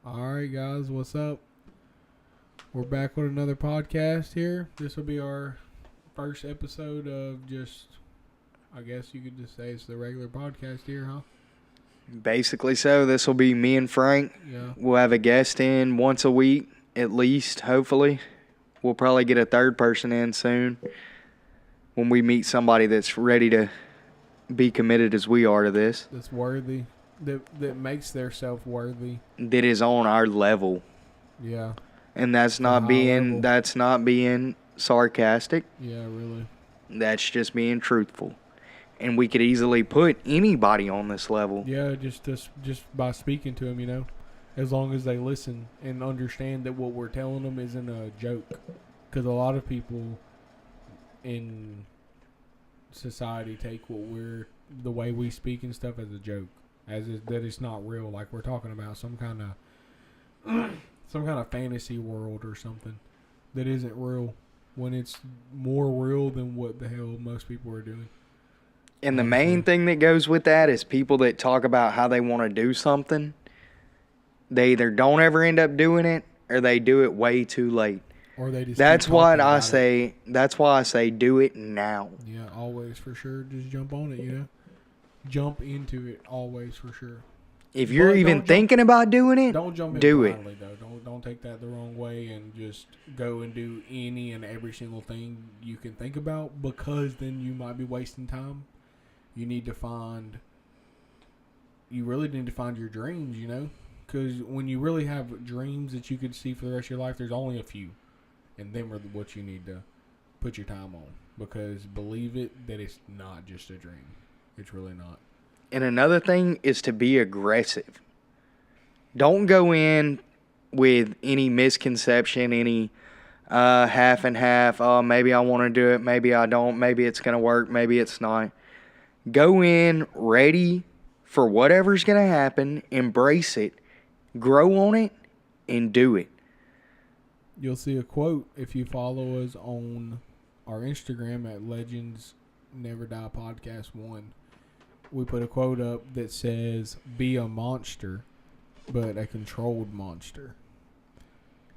Alright, guys, what's up? We're back with another podcast here. This will be our first episode of just, I guess you could just say it's the regular podcast here, huh? Basically so. This will be me and Frank. Yeah. We'll have a guest in once a week, at least, hopefully. We'll probably get a third person in soon when we meet somebody that's ready to be committed as we are to this. That's worthy. That makes their self worthy. That is on our level. Yeah. And that's not being sarcastic. Yeah, really. That's just being truthful. And we could easily put anybody on this level. Yeah, just by speaking to them, as long as they listen and understand that what we're telling them isn't a joke. Because a lot of people in society take the way we speak and stuff as a joke, that it's not real. Like we're talking about some kind of fantasy world or something that isn't real, when it's more real than what the hell most people are doing. And the main thing that goes with that is people that talk about how they want to do something. They either don't ever end up doing it, or they do it way too late. Or they just. That's why I say do it now. Yeah, always for sure. Just jump on it. Jump into it always for sure. If you're even thinking about doing it, don't jump in blindly, though. Don't take that the wrong way and just go and do any and every single thing you can think about, because then you might be wasting time. You really need to find your dreams, because when you really have dreams that you could see for the rest of your life, there's only a few, and them are what you need to put your time on, because believe it, that it's not just a dream. It's really not. And another thing is to be aggressive. Don't go in with any misconception, any half and half. Oh, maybe I want to do it. Maybe I don't. Maybe it's going to work. Maybe it's not. Go in ready for whatever's going to happen. Embrace it. Grow on it and do it. You'll see a quote if you follow us on our Instagram at Legends Never Die Podcast 1. We put a quote up that says, "Be a monster, but a controlled monster."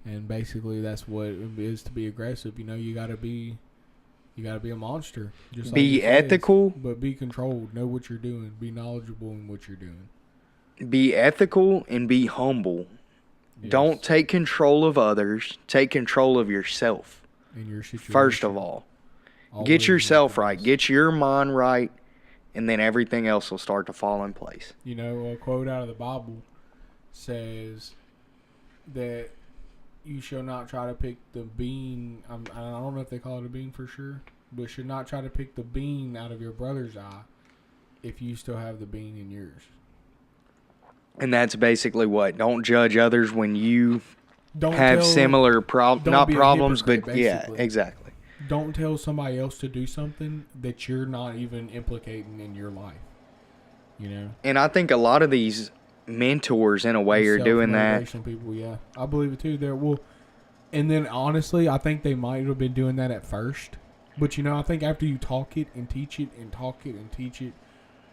And basically that's what it is to be aggressive. You gotta be a monster. Just like be ethical. But be controlled. Know what you're doing. Be knowledgeable in what you're doing. Be ethical and be humble. Yes. Don't take control of others. Take control of yourself. In your situation. First of all. Get yourself right. Get your mind right. And then everything else will start to fall in place. A quote out of the Bible says that you shall not try to pick the bean. I don't know if they call it a bean for sure, but should not try to pick the bean out of your brother's eye if you still have the bean in yours. And that's basically what? Don't judge others when you have similar problems, but basically. Yeah, exactly. Don't tell somebody else to do something that you're not even implicating in your life. And I think a lot of these mentors, in a way, are doing that. People, yeah, I believe it too. And then honestly, I think they might have been doing that at first. But I think after you talk it and teach it and talk it and teach it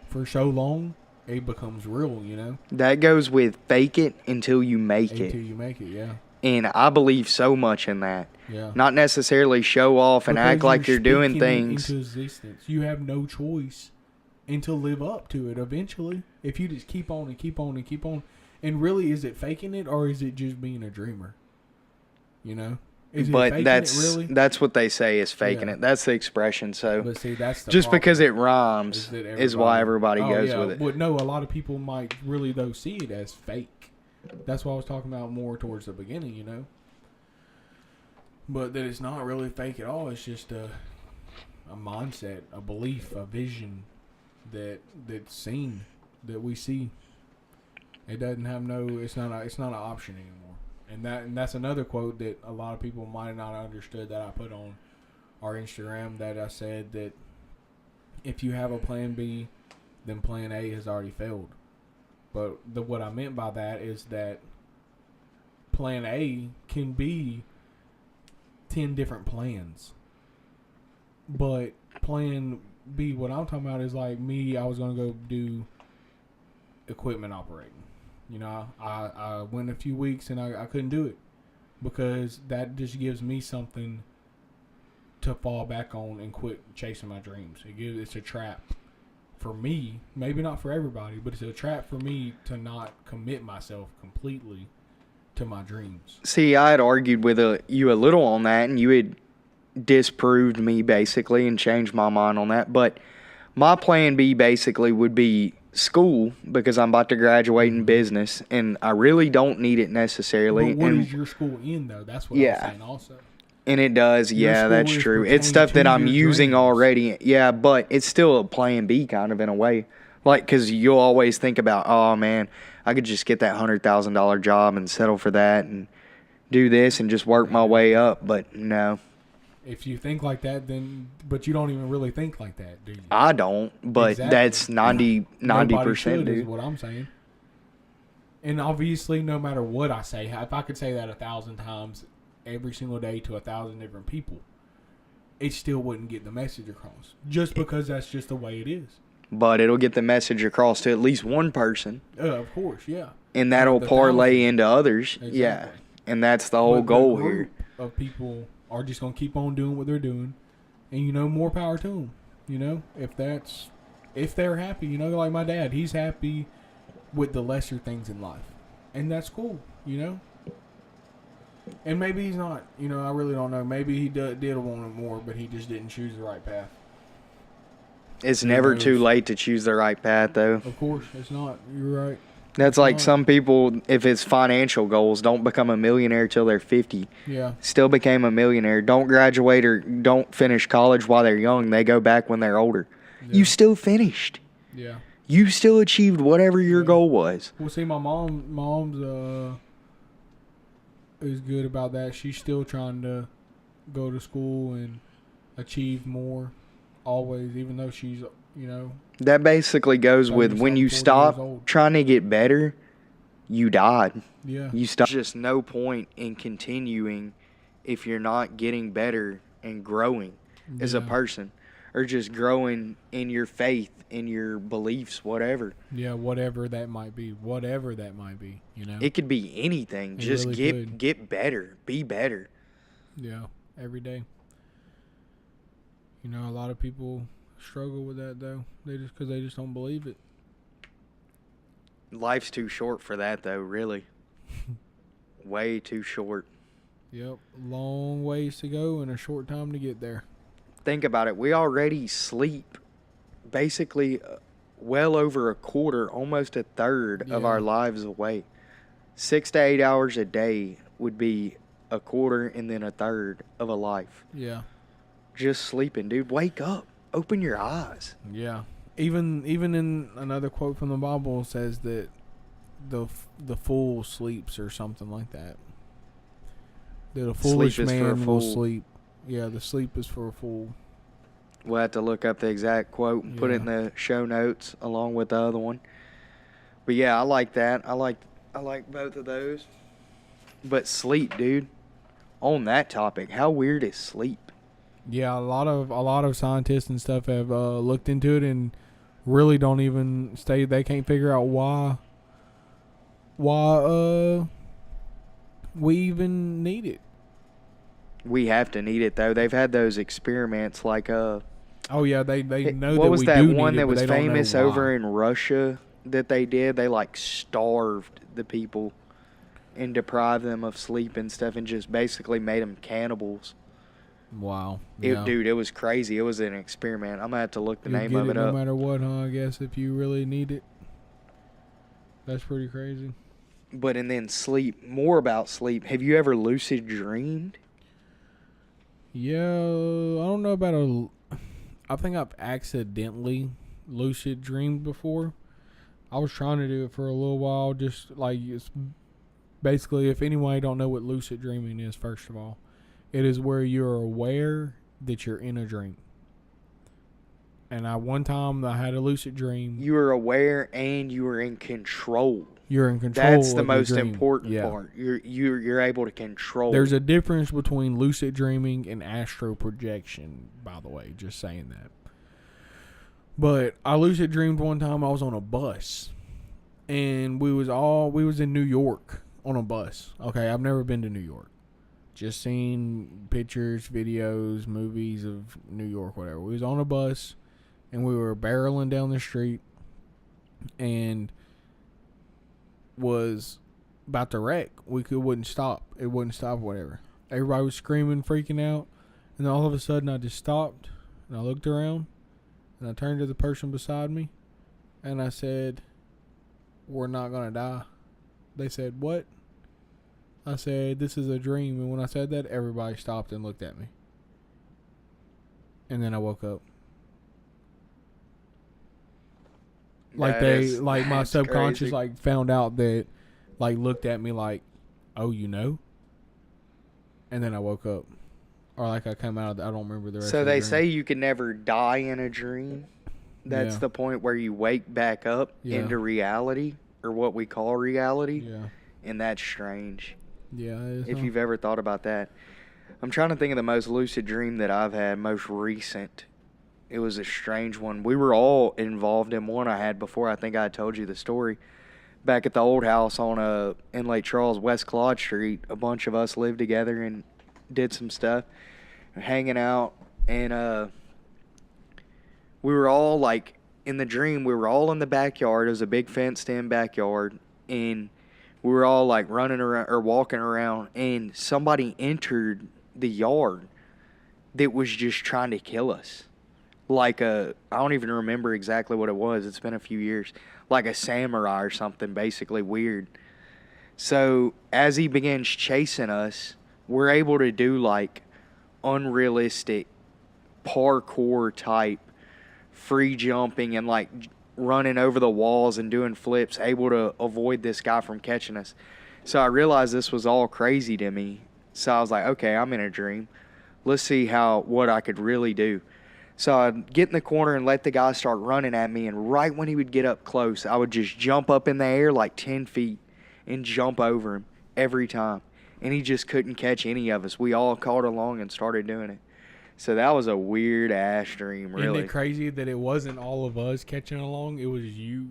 for so long, it becomes real. That goes with fake it until you make it. Until you make it, yeah. And I believe so much in that. Yeah. Not necessarily show off and act like you're doing things. Into existence. You have no choice and to live up to it eventually. If you just keep on and keep on and keep on. And really, is it faking it, or is it just being a dreamer? Is it faking it really? That's what they say is faking it. That's the expression. So but see, that's the just problem, because it rhymes is why everybody goes with it. But no, a lot of people might really though see it as fake. That's what I was talking about more towards the beginning, But that it's not really fake at all. It's just a mindset, a belief, a vision that's seen, that we see. It doesn't have it's not an option anymore. And that's another quote that a lot of people might not have understood that I put on our Instagram, that I said that if you have a plan B, then plan A has already failed. But what I meant by that is that plan A can be 10 different plans. But plan B, what I'm talking about is like me, I was going to go do equipment operating. You know, I went a few weeks and I couldn't do it because that just gives me something to fall back on and quit chasing my dreams. It's a trap for me, maybe not for everybody, but it's a trap for me to not commit myself completely to my dreams. See, I had argued with you a little on that, and you had disproved me basically and changed my mind on that. But my plan B basically would be school because I'm about to graduate in business, and I really don't need it necessarily. But what is your school in, though? That's what I'm saying also. And it does, yeah, that's true. It's stuff that I'm using already. Yeah, but it's still a plan B kind of in a way. Like, because you'll always think about, oh, man, I could just get that $100,000 job and settle for that and do this and just work my way up. But no. If you think like that, then, but you don't even really think like that, do you? I don't, but that's 90%, dude. Is what I'm saying. And obviously, no matter what I say, if I could say that 1,000 times every single day to 1,000 different people, it still wouldn't get the message across. Just because that's just the way it is. But it'll get the message across to at least one person. Of course, yeah. And that'll parlay into others. Exactly. Yeah. And that's the whole goal here. Of people are just going to keep on doing what they're doing. And, you know, more power to them. You know, if they're happy, you know, like my dad, he's happy with the lesser things in life. And that's cool, you know. And maybe he's not, you know, I really don't know. Maybe he did want it more, but he just didn't choose the right path. It's never too late to choose the right path, though. Of course, it's not. You're right. That's like some people, if it's financial goals, don't become a millionaire till they're 50. Yeah. Still became a millionaire. Don't graduate or don't finish college while they're young. They go back when they're older. Yeah. You still finished. Yeah. You still achieved whatever your goal was. Well, see, my mom's is good about that. She's still trying to go to school and achieve more always, even though she's, you know. That basically goes with when you stop trying to get better, you died. Yeah. You stop. There's just no point in continuing if you're not getting better and growing as a person, or just growing in your faith, in your beliefs, whatever. Yeah, whatever that might be. Whatever that might be, you know. It could be anything. Just really get better. Be better. Yeah, every day. You know, a lot of people struggle with that, though. Because they just don't believe it. Life's too short for that, though, really. Way too short. Yep, long ways to go and a short time to get there. Think about it. We already sleep basically well over a quarter, almost a third of our lives away. 6 to 8 hours a day would be a quarter and then a third of a life. Yeah. Just sleeping, dude. Wake up. Open your eyes. Yeah. Even in another quote from the Bible says that the fool sleeps or something like that. That a foolish man will sleep. Yeah, the sleep is for a fool. We'll have to look up the exact quote and put it in the show notes along with the other one. But yeah, I like that. I like both of those. But sleep, dude. On that topic, how weird is sleep? Yeah, a lot of scientists and stuff have looked into it and really don't even say they can't figure out why we even need it. We have to need it though. They've had those experiments like oh yeah, they know what that was we that do one need that it, was famous over in Russia that they did? They like starved the people and deprived them of sleep and stuff and just basically made them cannibals. Wow. Dude, it was crazy. It was an experiment. I'm going to have to look the name of it up. No matter what, huh? I guess if you really need it. That's pretty crazy. But and then sleep. More about sleep. Have you ever lucid dreamed? Yeah, I don't know about I think I've accidentally lucid dreamed before. I was trying to do it for a little while. Just like, it's basically, if anyone don't know what lucid dreaming is, first of all, it is where you're aware that you're in a dream. And one time I had a lucid dream. You were aware and you were in control. You're in control. That's the most important part. You're able to control. There's a difference between lucid dreaming and astral projection, by the way, just saying that. But I lucid dreamed one time I was on a bus. and we was in New York on a bus. Okay, I've never been to New York. Just seen pictures, videos, movies of New York, whatever. We was on a bus, and we were barreling down the street, and was about to wreck. Wouldn't stop. It wouldn't stop, whatever. Everybody was screaming, freaking out, and then all of a sudden I just stopped, and I looked around, and I turned to the person beside me, and I said, "We're not gonna die." They said, "What?" I said, "This is a dream." And when I said that, everybody stopped and looked at me. And then I woke up. Like my subconscious crazy. like found out that, like looked at me like, "Oh, you know?" And then I woke up. Or like I came out of I don't remember the rest So of the they dream. say you can never die in a dream. That's Yeah. the point where you wake back up Yeah. into reality, or what we call reality. Yeah. And that's strange. Yeah, it is, If huh? you've ever thought about that. I'm trying to think of the most lucid dream that I've had, most recent. It was a strange one. We were all involved in one I had before. I think I told you the story. Back at the old house on in Lake Charles, West Claude Street, a bunch of us lived together and did some stuff, hanging out, and we were all like in the dream. We were all in the backyard. It was a big fenced-in backyard, and we were all like running around or walking around, and somebody entered the yard that was just trying to kill us. I don't even remember exactly what it was. It's been a few years. Like a samurai or something, basically weird. So as he begins chasing us, we're able to do like unrealistic parkour type free jumping and like running over the walls and doing flips, able to avoid this guy from catching us. So I realized this was all crazy to me. So I was like, okay, I'm in a dream. Let's see what I could really do. So I'd get in the corner and let the guy start running at me, and right when he would get up close, I would just jump up in the air like 10 feet and jump over him every time. And he just couldn't catch any of us. We all caught along and started doing it. So that was a weird-ass dream, really. Isn't it crazy that it wasn't all of us catching along? It was you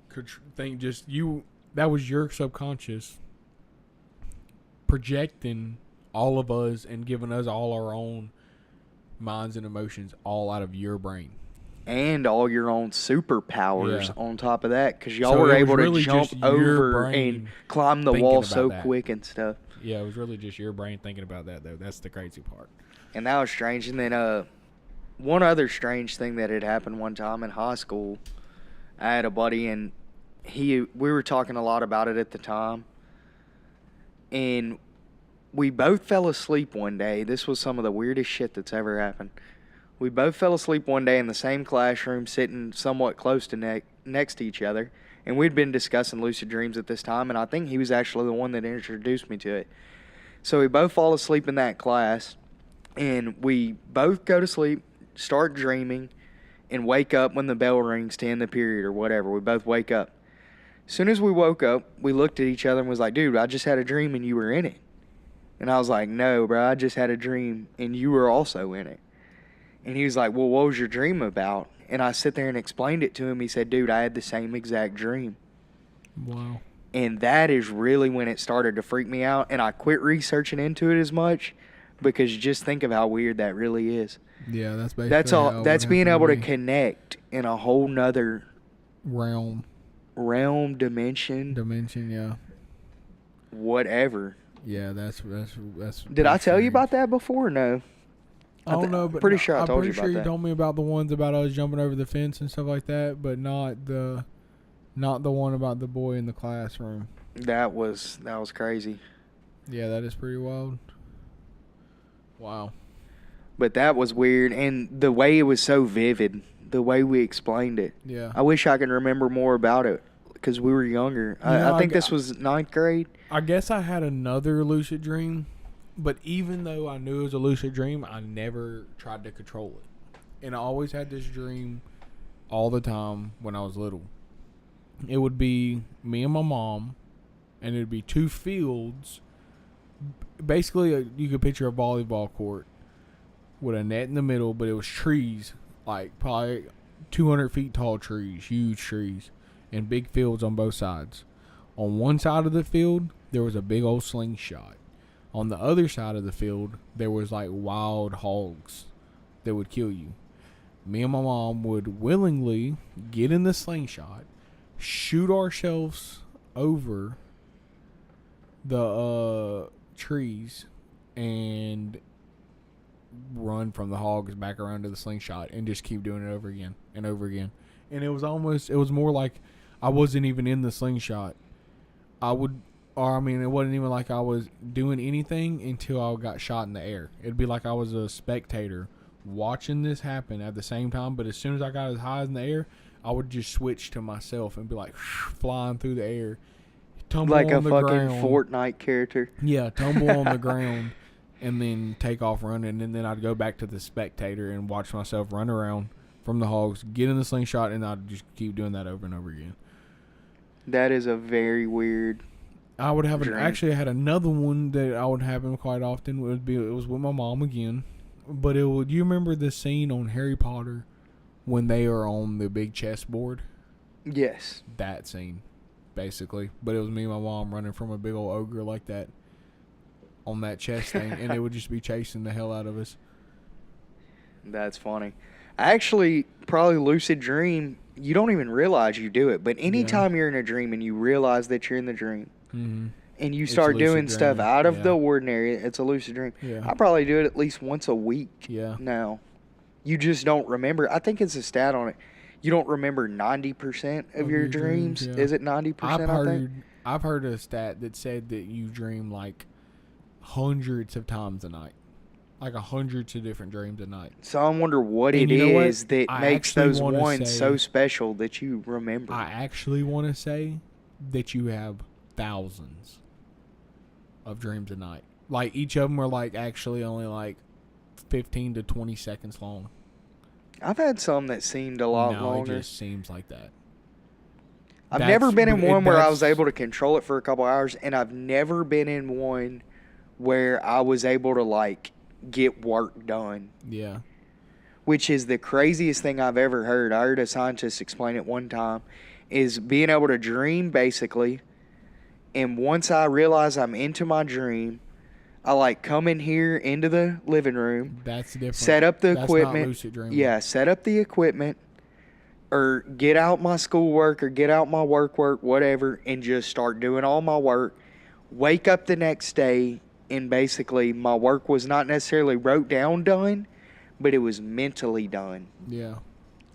could think just you. That was your subconscious projecting all of us and giving us all our own minds and emotions all out of your brain. And all your own superpowers on top of that, because y'all So were it was able really to jump just your over brain and climb the thinking wall about so that. quick and stuff. Yeah, it was really just your brain thinking about that, though. That's the crazy part. And that was strange. And then one other strange thing that had happened one time in high school, I had a buddy, and we were talking a lot about it at the time. And we both fell asleep one day. This was some of the weirdest shit that's ever happened. We both fell asleep one day in the same classroom, sitting somewhat close to next to each other. And we'd been discussing lucid dreams at this time, and I think he was actually the one that introduced me to it. So we both fall asleep in that class, and we both go to sleep, start dreaming, and wake up when the bell rings to end the period or whatever. We both wake up. As soon as we woke up, we looked at each other and was like, "Dude, I just had a dream and you were in it." And I was like, "No, bro, I just had a dream and you were also in it." And he was like, "Well, what was your dream about?" And I sit there and explained it to him. He said, "Dude, I had the same exact dream." Wow. And that is really when it started to freak me out. And I quit researching into it as much, because just think of how weird that really is. Yeah, that's basically That's all. how it That's would being have able to be. connect in a whole nother Realm, dimension, yeah. whatever. Yeah, that's. Did I tell you about that before? No. I don't know, but pretty sure I I'm told pretty you sure about you that. told me about the ones about us jumping over the fence and stuff like that, but not the one about the boy in the classroom. That was crazy. Yeah, that is pretty wild. Wow. But that was weird, and the way it was so vivid, the way we explained it. Yeah. I wish I could remember more about it, because we were younger. I think this was 9th grade. I guess I had another lucid dream, but even though I knew it was a lucid dream, I never tried to control it. And I always had this dream all the time when I was little. It would be me and my mom, and it would be two fields. Basically, you could picture a volleyball court with a net in the middle, but it was trees, like probably 200 feet tall trees, huge trees. and big fields on both sides. On one side of the field, there was a big old slingshot. On the other side of the field, there was like wild hogs that would kill you. Me and my mom would willingly get in the slingshot, shoot ourselves over the trees, and run from the hogs back around to the slingshot and just keep doing it over again and over again. And it was more like I wasn't even in the slingshot. It wasn't even like I was doing anything until I got shot in the air. It'd be like I was a spectator watching this happen at the same time, but as soon as I got as high in the air, I would just switch to myself and be like flying through the air, tumble Like on a the fucking ground. Fortnite character. Yeah, tumble on the ground and then take off running, and then I'd go back to the spectator and watch myself run around from the hogs, get in the slingshot, and I'd just keep doing that over and over again. That is a very weird I would have dream. actually I had another one that I would happen quite often. It was with my mom again, but you remember the scene on Harry Potter when they are on the big chessboard? Yes. That scene, basically. But it was me and my mom running from a big old ogre like that on that chess thing, and it would just be chasing the hell out of us. That's funny. I actually probably lucid dream. You don't even realize you do it, but anytime you're in a dream and you realize that you're in the dream, and you start doing stuff out of the ordinary, it's a lucid dream. Yeah. I probably do it at least once a week. Yeah. Now, you just don't remember. I think it's a stat on it. You don't remember 90% of your dreams. Yeah. Is it 90%? I think I've heard a stat that said that you dream like hundreds of times a night. Like hundreds of different dreams a night. So I wonder what And it you know what? is that I makes actually those wanna ones say- so special that you remember. I actually want to say that you have thousands of dreams a night. Like each of them are like actually only like 15 to 20 seconds long. I've had some that seemed a lot longer. It just seems like that. I've never been in one where I was able to control it for a couple hours, and I've never been in one where I was able to like get work done. Yeah. Which is the craziest thing I've ever heard. I heard a scientist explain it one time, is being able to dream basically, and once I realize I'm into my dream, I like come in here into the living room. That's different. Set up the That's equipment. Not lucid dreaming. Yeah, set up the equipment, or get out my schoolwork or get out my work, whatever, and just start doing all my work. Wake up the next day, and basically my work was not necessarily wrote down done, but it was mentally done. Yeah.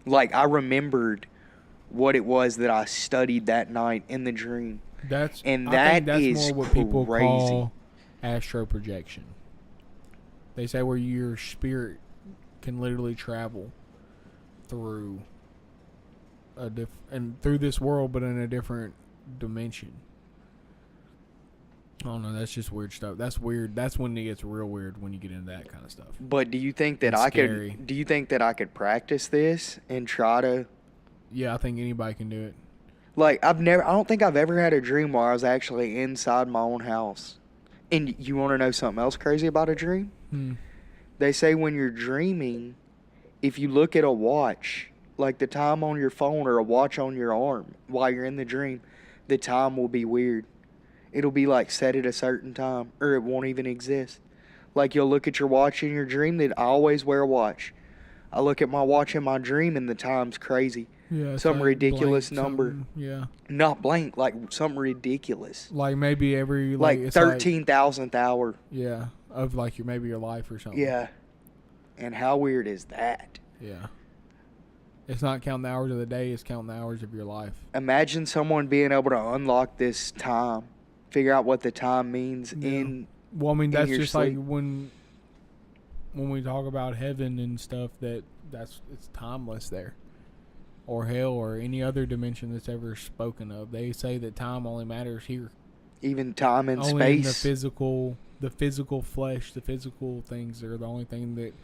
Like I remembered what it was that I studied that night in the dream. I think that's more what people call astral projection. They say where your spirit can literally travel through through this world, but in a different dimension. I don't know. That's just weird stuff. That's weird. That's when it gets real weird when you get into that kind of stuff. But do you think that Do you think that I could practice this and try to? Yeah, I think anybody can do it. Like I don't think I've ever had a dream where I was actually inside my own house. And you want to know something else crazy about a dream? They say when you're dreaming, if you look at a watch, like the time on your phone or a watch on your arm while you're in the dream, the time will be weird. It'll be like set at a certain time, or it won't even exist. Like you'll look at your watch in your dream, that I always wear a watch. I look at my watch in my dream and the time's crazy. Yeah, some like ridiculous blank, number. Yeah. Not blank, like something ridiculous. Like maybe every Like it's 13,000th hour. Yeah, of like maybe your life or something. Yeah. And how weird is that? Yeah. It's not counting the hours of the day, it's counting the hours of your life. Imagine someone being able to unlock this time, figure out what the time means in. Well, I mean, that's your just sleep. like when we talk about heaven and stuff, it's timeless there. Or hell, or any other dimension that's ever spoken of. They say that time only matters here. Even time and only space. In the physical flesh, the physical things are the only thing that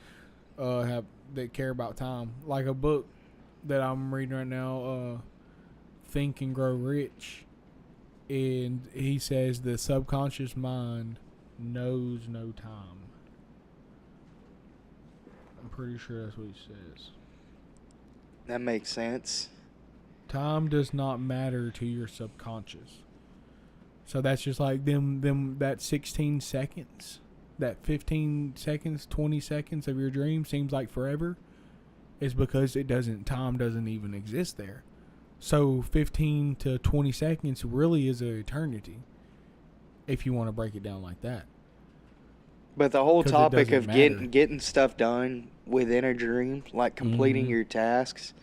that care about time. Like a book that I'm reading right now, Think and Grow Rich, and he says the subconscious mind knows no time. I'm pretty sure that's what he says. That makes sense. Time does not matter to your subconscious. So that's just like them that 16 seconds, that 15 seconds, 20 seconds of your dream seems like forever, is because time doesn't even exist there. So 15 to 20 seconds really is an eternity, if you want to break it down like that. But the whole 'Cause it topic doesn't of matter. getting stuff done within a dream, like completing Mhm. your tasks,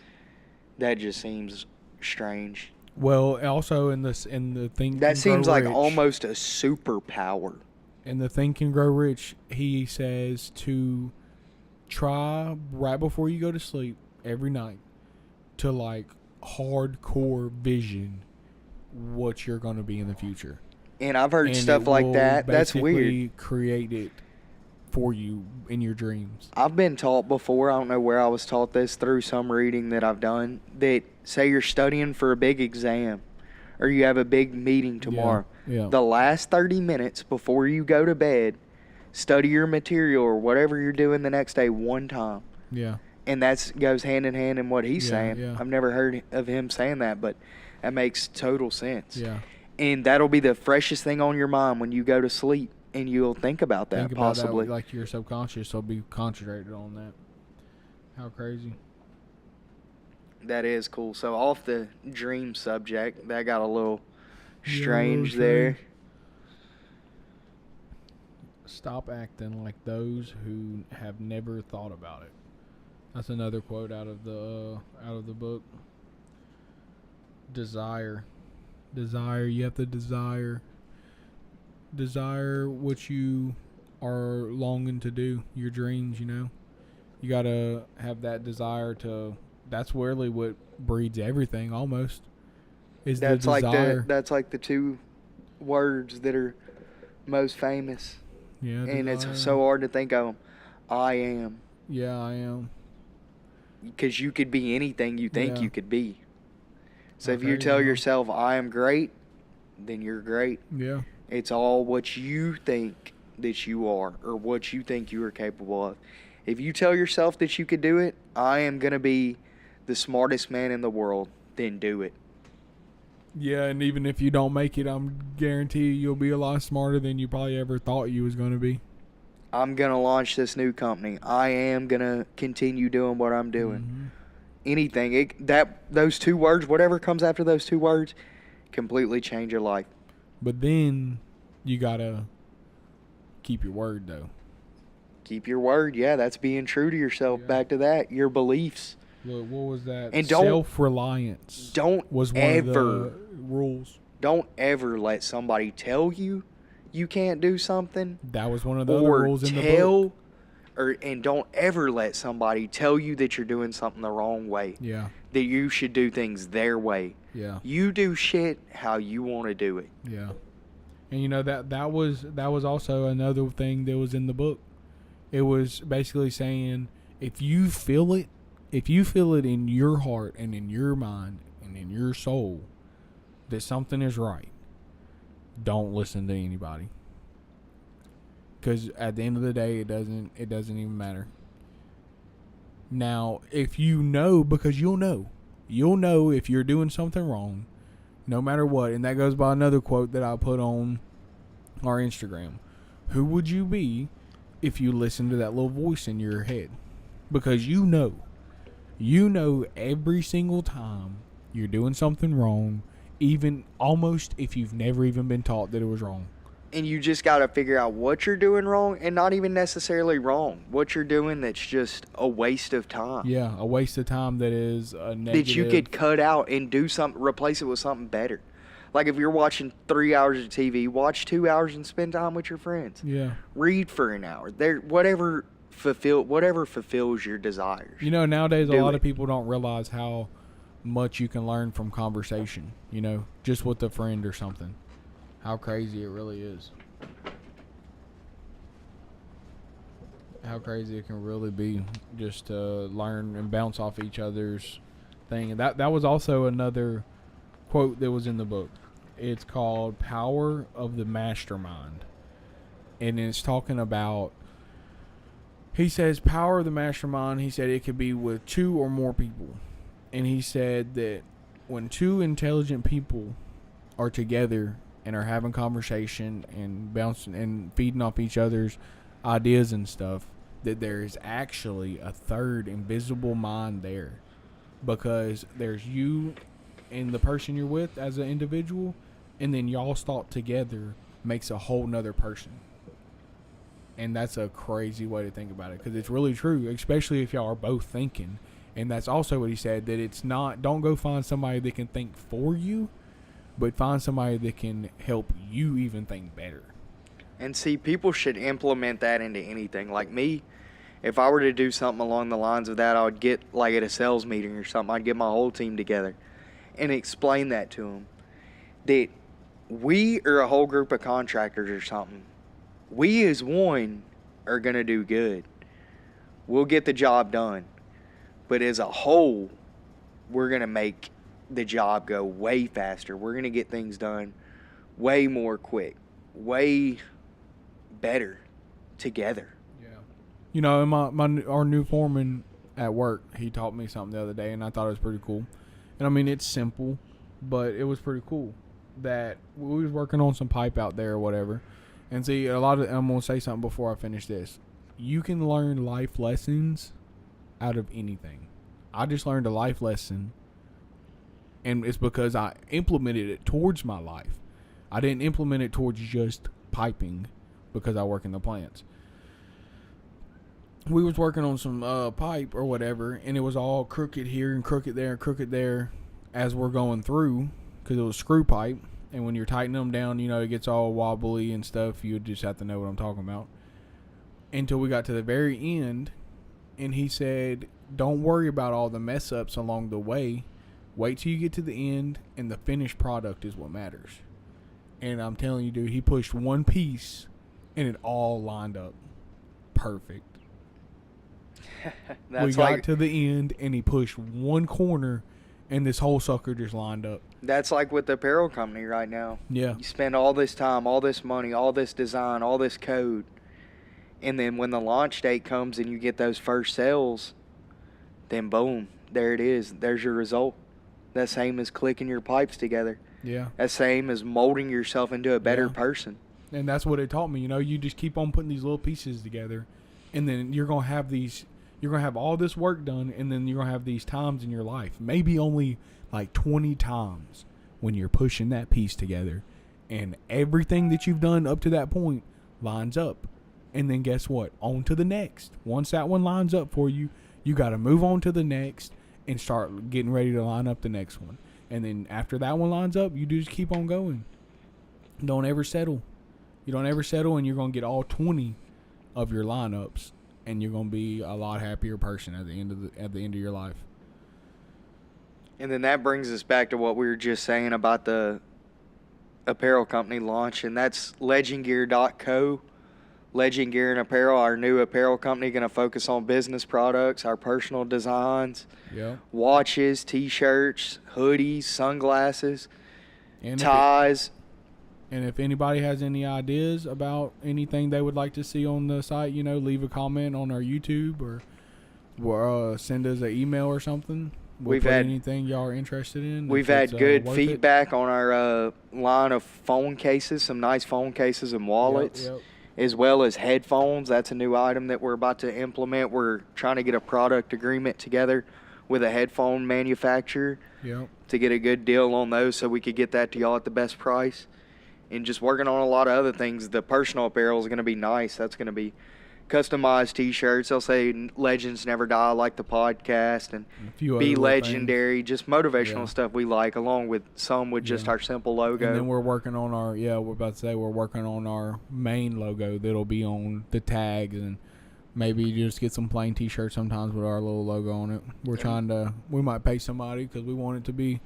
that just seems strange. Well, also in the Think That and Grow seems like Rich, almost a superpower. in the Think and Grow Rich, he says to try right before you go to sleep every night to like hardcore vision what you're going to be in the future. And I've heard And stuff it like will that. That's weird. basically create it for you in your dreams. I've been taught before, I don't know where I was taught this, through some reading that I've done, that say you're studying for a big exam or you have a big meeting tomorrow. Yeah. The last 30 minutes before you go to bed, study your material or whatever you're doing the next day one time. Yeah. And that goes hand in hand in what he's saying. Yeah. I've never heard of him saying that, but that makes total sense. Yeah. And that'll be the freshest thing on your mind when you go to sleep, and you'll think about that Think about possibly. that, like your subconscious will be concentrated on that. How crazy. That is cool. So off the dream subject, that got a little Yeah, strange a little there. Stop acting like those who have never thought about it. That's another quote out of the book. Desire. You have to desire what you are longing to do, your dreams, you know. You got to have that desire to, that's really what breeds everything almost. Is That's the desire. that's like the two words that are most famous. Yeah, And desire. it's so hard to think of them. I am. Yeah, I am. Because you could be anything you think Yeah. you could be. So if Okay, you tell yeah. yourself, I am great, then you're great. Yeah. It's all what you think that you are or what you think you are capable of. If you tell yourself that you could do it, I am going to be the smartest man in the world, then do it. Yeah, and even if you don't make it, I'm guarantee you'll be a lot smarter than you probably ever thought you was going to be. I'm going to launch this new company. I am going to continue doing what I'm doing. Mm-hmm. Anything. Those two words, whatever comes after those two words, completely change your life. But then you got to keep your word, though. Keep your word. Yeah, that's being true to yourself. Yeah. Back to that, your beliefs. Look, what was that? And don't- Self-reliance Don't was one ever, of the rules. don't ever let somebody tell you can't do something. That was one of the other Or rules in the book. and don't ever let somebody tell you that you're doing something the wrong way. Yeah, That you should do things their way. yeah, You do shit how you want to do it. yeah. And you know that was also another thing that was in the book. It was basically saying if you feel it in your heart and in your mind and in your soul that something is right, don't listen to anybody. Because at the end of the day, it doesn't even matter. Now, if you know, because you'll know if you're doing something wrong, no matter what. And that goes by another quote that I put on our Instagram. Who would you be if you listen to that little voice in your head? Because you know every single time you're doing something wrong, even almost if you've never even been taught that it was wrong. And you just got to figure out what you're doing wrong, and not even necessarily wrong. What you're doing that's just a waste of time. Yeah, a waste of time that is a negative. That you could cut out and do something, replace it with something better. Like if you're watching 3 hours of TV, watch 2 hours and spend time with your friends. Yeah. Read for an hour. Whatever fulfills your desires. You know, nowadays a Do lot it. of people don't realize how much you can learn from conversation, you know, just with a friend or something. How crazy it really is. How crazy it can really be just to learn and bounce off each other's thing. And that was also another quote that was in the book. It's called Power of the Mastermind. And it's talking about, he says, power of the mastermind, he said it could be with 2 or more people. And he said that when two intelligent people are together and are having conversation and bouncing and feeding off each other's ideas and stuff, that there is actually a third invisible mind there, because there's you and the person you're with as an individual, and then y'all's thought together makes a whole nother person. And that's a crazy way to think about it, because it's really true, especially if y'all are both thinking. And that's also what he said, that it's not, don't go find somebody that can think for you, but find somebody that can help you even think better. And see, people should implement that into anything. Like me, if I were to do something along the lines of that, I would get, like at a sales meeting or something, I'd get my whole team together and explain that to them. That we are a whole group of contractors or something. We as one are going to do good. We'll get the job done. But as a whole, we're going to make the job go way faster. We're going to get things done way more quick, way better together. Yeah. You know, our new foreman at work, he taught me something the other day, and I thought it was pretty cool. And I mean, it's simple, but it was pretty cool. That we was working on some pipe out there or whatever. And see, I'm going to say something before I finish this. You can learn life lessons out of anything. I just learned a life lesson, and it's because I implemented it towards my life. I didn't implement it towards just piping because I work in the plants. We was working on some pipe or whatever, and it was all crooked here and crooked there and crooked there as we're going through, because it was screw pipe. And when you're tightening them down, you know, it gets all wobbly and stuff. You just have to know what I'm talking about. Until we got to the very end, and he said, don't worry about all the mess ups along the way. Wait till you get to the end, and the finished product is what matters. And I'm telling you, dude, he pushed one piece, and it all lined up perfect. We got to the end, and he pushed one corner, and this whole sucker just lined up. That's like with the apparel company right now. Yeah. You spend all this time, all this money, all this design, all this code, and then when the launch date comes and you get those first sales, then boom, there it is. There's your result. That's same as clicking your pipes together. Yeah. That's same as molding yourself into a better person. And that's what it taught me. You know, you just keep on putting these little pieces together, and then you're going to have these, you're going to have all this work done, and then you're going to have these times in your life, maybe only like 20 times, when you're pushing that piece together, and everything that you've done up to that point lines up. And then guess what? On to the next. Once that one lines up for you, you got to move on to the next and start getting ready to line up the next one. And then after that one lines up, you just keep on going. Don't ever settle. You don't ever settle, and you're going to get all 20 of your lineups, and you're going to be a lot happier person at the end of your life. And then that brings us back to what we were just saying about the apparel company launch, and that's legendgear.co. Legend Gear and Apparel, our new apparel company, going to focus on business products, our personal designs, watches, T-shirts, hoodies, sunglasses, and ties. And if anybody has any ideas about anything they would like to see on the site, you know, leave a comment on our YouTube or send us an email or something. We've had anything y'all are interested in. We've had good feedback on our line of phone cases, some nice phone cases and wallets. As well as headphones. That's a new item that we're about to implement. We're trying to get a product agreement together with a headphone manufacturer to get a good deal on those so we could get that to y'all at the best price. And just working on a lot of other things. The personal apparel is going to be nice. That's going to be customized T-shirts. They'll say Legends Never Die, like the podcast, and Be Legendary. Things. Just motivational stuff we like, along with some with just our simple logo. And then we're working on we're working on our main logo that'll be on the tags, and maybe just get some plain T-shirts sometimes with our little logo on it. We might pay somebody because we want it to be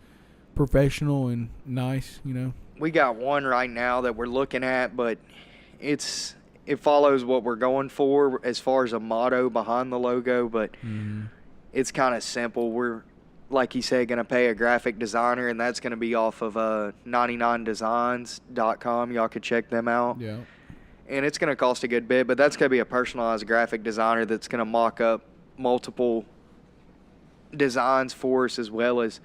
professional and nice, you know. We got one right now that we're looking at, but it follows what we're going for as far as a motto behind the logo, but it's kind of simple. We're, like you said, going to pay a graphic designer, and that's going to be off of 99designs.com. Y'all could check them out. Yeah. And it's going to cost a good bit, but that's going to be a personalized graphic designer that's going to mock up multiple designs for us, as well as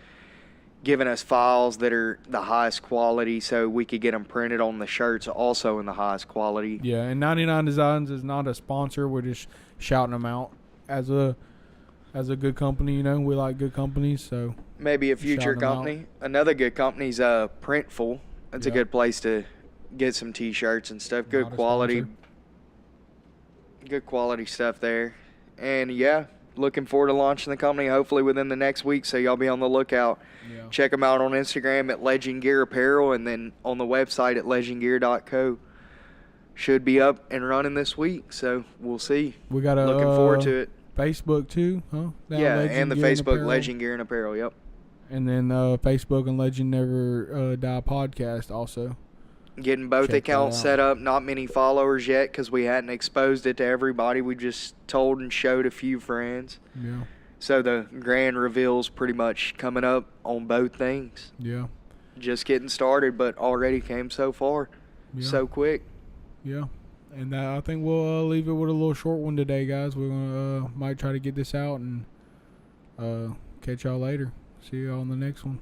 giving us files that are the highest quality so we could get them printed on the shirts also in the highest quality. Yeah, and 99 Designs is not a sponsor. We're just shouting them out as a good company. You know, we like good companies, so maybe a future company. Another good company is Printful. That's a good place to get some T-shirts and stuff. Good quality stuff there. And yeah, looking forward to launching the company hopefully within the next week, so y'all be on the lookout. Yeah. Check them out on Instagram at Legend Gear Apparel, and then on the website at legendgear.co. Should be up and running this week, so we'll see. We got a looking forward to it. Facebook too, huh? Yeah, and the Facebook Legend Gear and Apparel. Yep. And then Facebook and Legend Never Die podcast also. Getting both accounts set up. Not many followers yet because we hadn't exposed it to everybody. We just told and showed a few friends. Yeah. So the grand reveal's pretty much coming up on both things. Yeah. Just getting started, but already came so far. Yeah. So quick. Yeah. And I think we'll leave it with a little short one today, guys. We're going to might try to get this out and catch y'all later. See y'all on the next one.